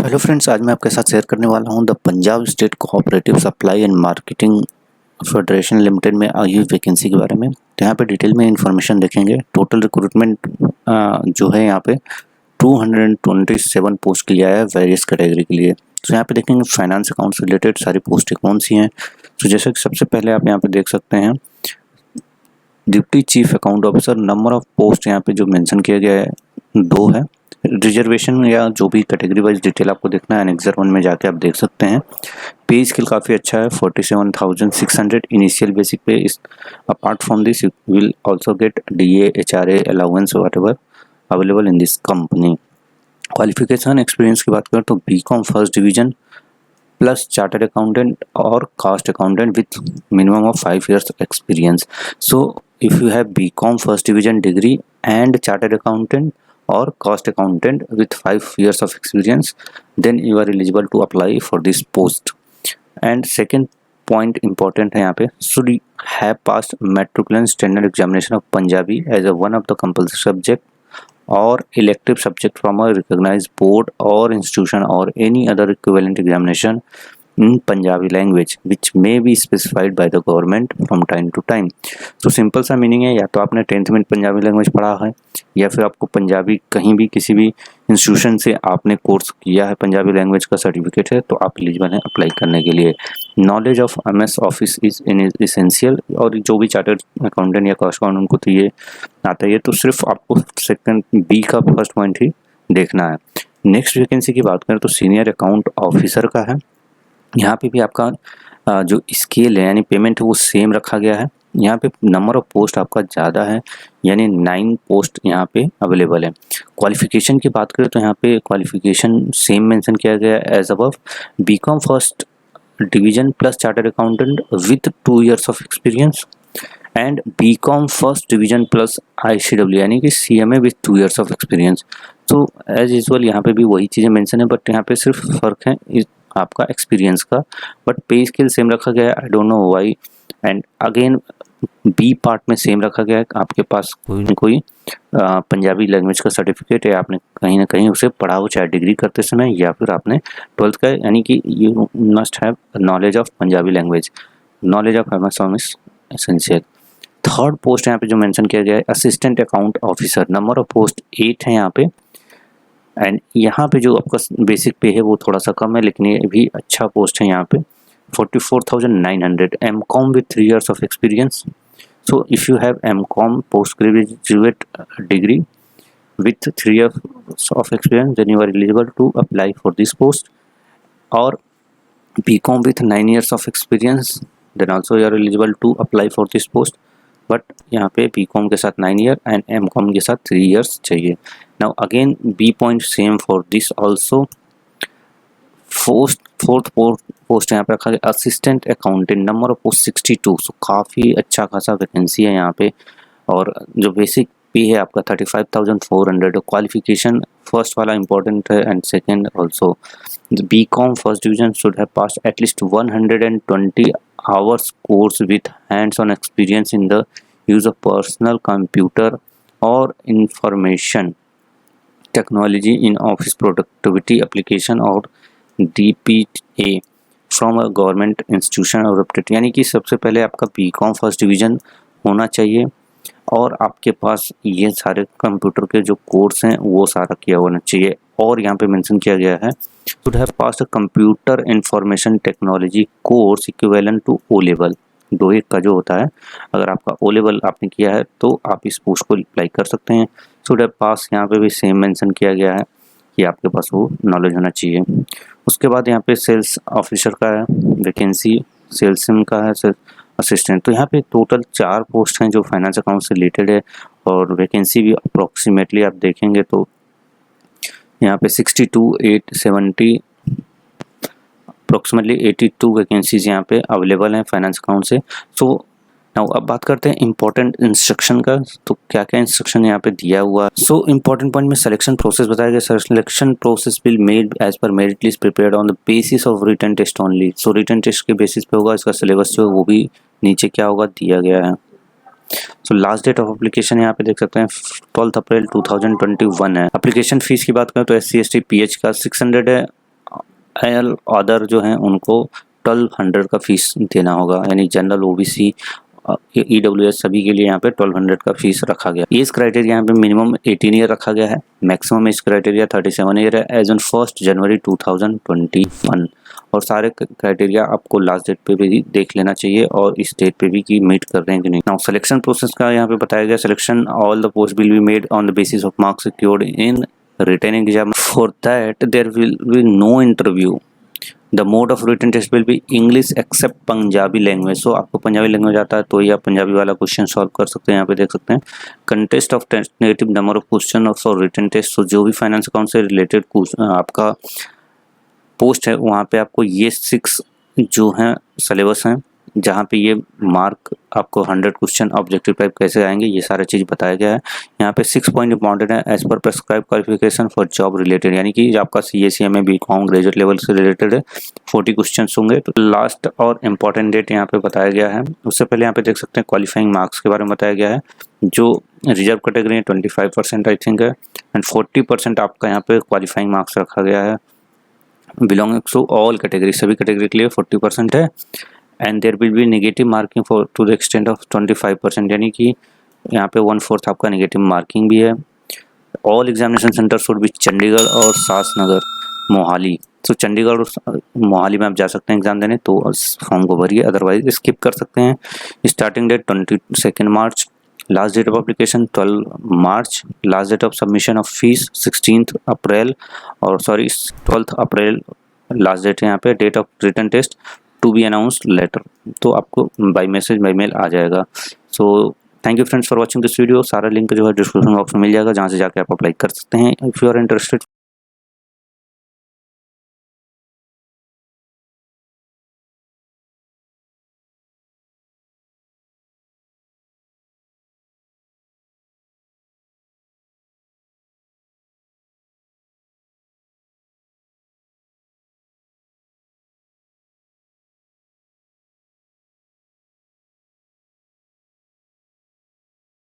Hello friends, आज मैं आपके साथ शेयर करने वाला हूं the Punjab state cooperative supply and marketing federation limited में आई हुई वैकेंसी के बारे में। तो यहाँ पे डिटेल में इंफॉर्मेशन देखेंगे। टोटल रिक्रूटमेंट जो है यहाँ पे 227 पोस्ट के लिए आया है वेरियस कैटेगरी के लिए। तो यहाँ पे देखेंगे फाइनेंस अकाउंट से रिलेटेड सारी पोस्टें कौन सी हैं। तो जैसे कि सबसे पहले आप यहाँ पे देख सकते हैं deputy chief account officer. Number of post यहाँ पे जो मेंशन किया गया है 2 है। रिजर्वेशन या जो भी कैटेगरी वाइज डिटेल आपको देखना है एनेक्सर 1 में जाके आप देख सकते हैं। पे स्केल काफ़ी अच्छा है 47,600 इनिशियल बेसिक पे। Is apart from this you will also get DA HRA allowance whatever available in this company. Qualification experience की बात करें तो BCom first division plus chartered accountant और cost accountant with minimum of 5 years experience. So if you have BCom first division degree and chartered accountant or cost accountant with 5 years of experience, then you are eligible to apply for this post. And second point important है यहाँ पे, should have passed matriculation standard examination of Punjabi as a one of the compulsory subject or elective subject from a recognized board or institution or any other equivalent examination in Punjabi language which may be specified by the government from time to time. तो simple सा meaning है, या तो आपने 10th में Punjabi language पढ़ा है या फिर आपको पंजाबी कहीं भी किसी भी इंस्टीट्यूशन से आपने कोर्स किया है, पंजाबी लैंग्वेज का सर्टिफिकेट है, तो आप एलिजिबल हैं अप्लाई करने के लिए। Knowledge of MS office is essential. और जो भी चार्टर्ड अकाउंटेंट या कॉस्ट अकाउंटेंट को तो ये आता है, तो सिर्फ आपको सेकंड B का फर्स्ट पॉइंट ही देखना है। नेक्स्ट वैकेंसी की बात करें तो सीनियर अकाउंट ऑफिसर का है। यहाँ पे भी आपका जो स्केल है यानी पेमेंट है वो सेम रखा गया है। यहाँ पे नंबर ऑफ पोस्ट आपका ज़्यादा है यानी 9 पोस्ट यहाँ पे अवेलेबल है। क्वालिफिकेशन की बात करें तो यहाँ पे क्वालिफिकेशन सेम मेंशन किया गया है as above. BCom first division plus chartered accountant with 2 years of experience and BCom first division plus ICW यानी कि CMA with 2 years of experience. तो एज यूजुअल यहाँ पे भी वही चीज़ें मेंशन है, बट यहाँ पे सिर्फ फ़र्क है आपका एक्सपीरियंस का, बट पे स्केल सेम रखा गया है। I don't know why. And again B part में सेम रखा गया है। आपके पास कोई ना कोई पंजाबी लैंग्वेज का सर्टिफिकेट है, आपने कहीं ना कहीं उसे पढ़ा हो, चाहे डिग्री करते समय या फिर आपने 12th का, यानी कि you must have knowledge of Punjabi language. Knowledge of MS office essential. Third post यहाँ पे जो मेंशन किया गया है assistant account officer. Number of post 8 है यहाँ पे। एंड यहाँ पे जो आपका बेसिक पे है वो थोड़ा सा कम है, लेकिन ये भी अच्छा पोस्ट है यहाँ पे 44,900। MCOM with 3 years of experience. So if you have MCOM postgraduate degree with 3 years of experience, then you are eligible to apply for this post. Or BCom with 9 years of experience, then also you are eligible to apply for this post. But यहाँ पे BCom के साथ 9 year and MCom के साथ 3 years चाहिए। Now again B point same for this also. Fourth post यहाँ पे रखा गया assistant accountant. Number of post 62। सो काफ़ी अच्छा खासा वैकेंसी है यहाँ पे। और जो बेसिक पे है आपका 35,400। क्वालिफिकेशन फर्स्ट वाला इंपॉर्टेंट है and second also. BCom first division should have pass at least 120 hours course with hands-on experience in the use of personal computer or information technology in office productivity application or DPA from a government institution or reputed। यानी कि सबसे पहले आपका BCom first division होना चाहिए और आपके पास ये सारे कंप्यूटर के जो कोर्स हैं वो सारा किया होना चाहिए। और यहाँ पे मेंशन किया गया है should have passed a computer information technology course equivalent to O level। 2-1 का जो होता है, अगर आपका O level आपने किया है तो आप इस पोस्ट को अप्लाई कर सकते हैं। should have passed यहाँ पे भी सेम मेंशन किया गया है कि आपके पास वो नॉलेज होना चाहिए। उसके बाद यहाँ पे सेल्स ऑफिसर का है वैकेंसी, सेल्स का है, सेल्स असिस्टेंट। तो यहाँ पे टोटल 4 पोस्ट हैं जो फाइनेंस अकाउंट से रिलेटेड है और वैकेंसी भी अप्रोक्सीमेटली आप देखेंगे तो यहाँ पे 62,870 अप्रोक्सीमेटली 82 वैकेंसीज यहाँ पे अवेलेबल हैं फाइनेंस अकाउंट से। सो नाउ अब बात करते हैं इंपॉर्टेंट इंस्ट्रक्शन का। तो क्या क्या इंस्ट्रक्शन यहाँ पे दिया हुआ है। सो इंपॉर्टेंट पॉइंट में सिलेक्शन प्रोसेस बताया गया। Selection process will made as per merit list prepared on the basis of written test only. So written test के बेसिस पे होगा। इसका सिलेबस जो है वो भी नीचे क्या होगा दिया गया है। So last date of application यहाँ पे देख सकते हैं 12 अप्रैल 2021 है। एप्लीकेशन फीस की बात करें तो SC ST PH का 600 है एल अदर जो हैं उनको 1200 का फीस देना होगा, यानी जनरल, ओबीसी, EWS सभी के लिए यहाँ पे 1200 का फीस रखा गया। एज क्राइटेरिया यहाँ पे मिनिमम 18 ईयर रखा गया है, मैक्सिमम एज क्राइटेरिया 37 ईयर है एज ऑन 1 जनवरी 2021। और सारे क्राइटेरिया आपको लास्ट डेट पे भी देख लेना चाहिए और इस डेट पे भी कि मीट कर रहे हैं कि नहीं। नाउ सिलेक्शन प्रोसेस का यहाँ पे बताया गया, selection all the post will be made on the basis of marks secured in written exam. For that there will be no interview. The mode of written test will be English except Punjabi language. So आपको Punjabi language आता है तो ही आप पंजाबी वाला question solve कर सकते हैं। यहाँ पे देख सकते हैं contest of negative number of question of for written test. So जो भी फाइनेंस अकाउंट से रिलेटेड आपका पोस्ट है वहाँ पे आपको ये 6 जो हैं सिलेबस हैं, जहाँ पे ये मार्क आपको 100 क्वेश्चन ऑब्जेक्टिव टाइप कैसे आएंगे ये सारा चीज़ बताया गया है। यहाँ पे 6 पॉइंट इंपॉर्टेंट है। As per prescribe qualification for job related, यानी कि आपका CSE में BCom ग्रेजुएट लेवल से रिलेटेड है 40 क्वेश्चन होंगे। तो लास्ट और इम्पॉर्टेंट डेट यहाँ पे बताया गया है। उससे पहले यहाँ पे देख सकते हैं क्वालिफाइंग मार्क्स के बारे में बताया गया है। जो रिजर्व कैटेगरी है 25% आई थिंक है, एंड 40% आपका यहाँ पे क्वालिफाइंग मार्क्स रखा गया है। बिलोंगिंग टू ऑल कैटेगरी, सभी कैटेगरी के लिए 40% है। And there will be negative marking for to the extent of 25%, यानी कि यहाँ पे 1/4 आपका नेगेटिव मार्किंग भी है। All examination centre should be Chandigarh और सासनगर, मोहाली। तो चंडीगढ़ और मोहाली में आप जा सकते हैं एग्जाम देने, तो फॉर्म को भरिए, अदरवाइज स्किप कर सकते हैं। Starting date 22 March, last date of application 12 March, last date of submission of fees 16 April, और 12 अप्रैल लास्ट डेट है यहाँ पे। Date of written test to be announced later, तो आपको बाय मैसेज बाय मेल आ जाएगा। So thank you friends for watching this video. सारा लिंक जो है डिस्क्रिप्शन बॉक्स में मिल जाएगा, जहाँ से जाके आप अप्लाई कर सकते हैं इफ़ यू आर इंटरेस्टेड।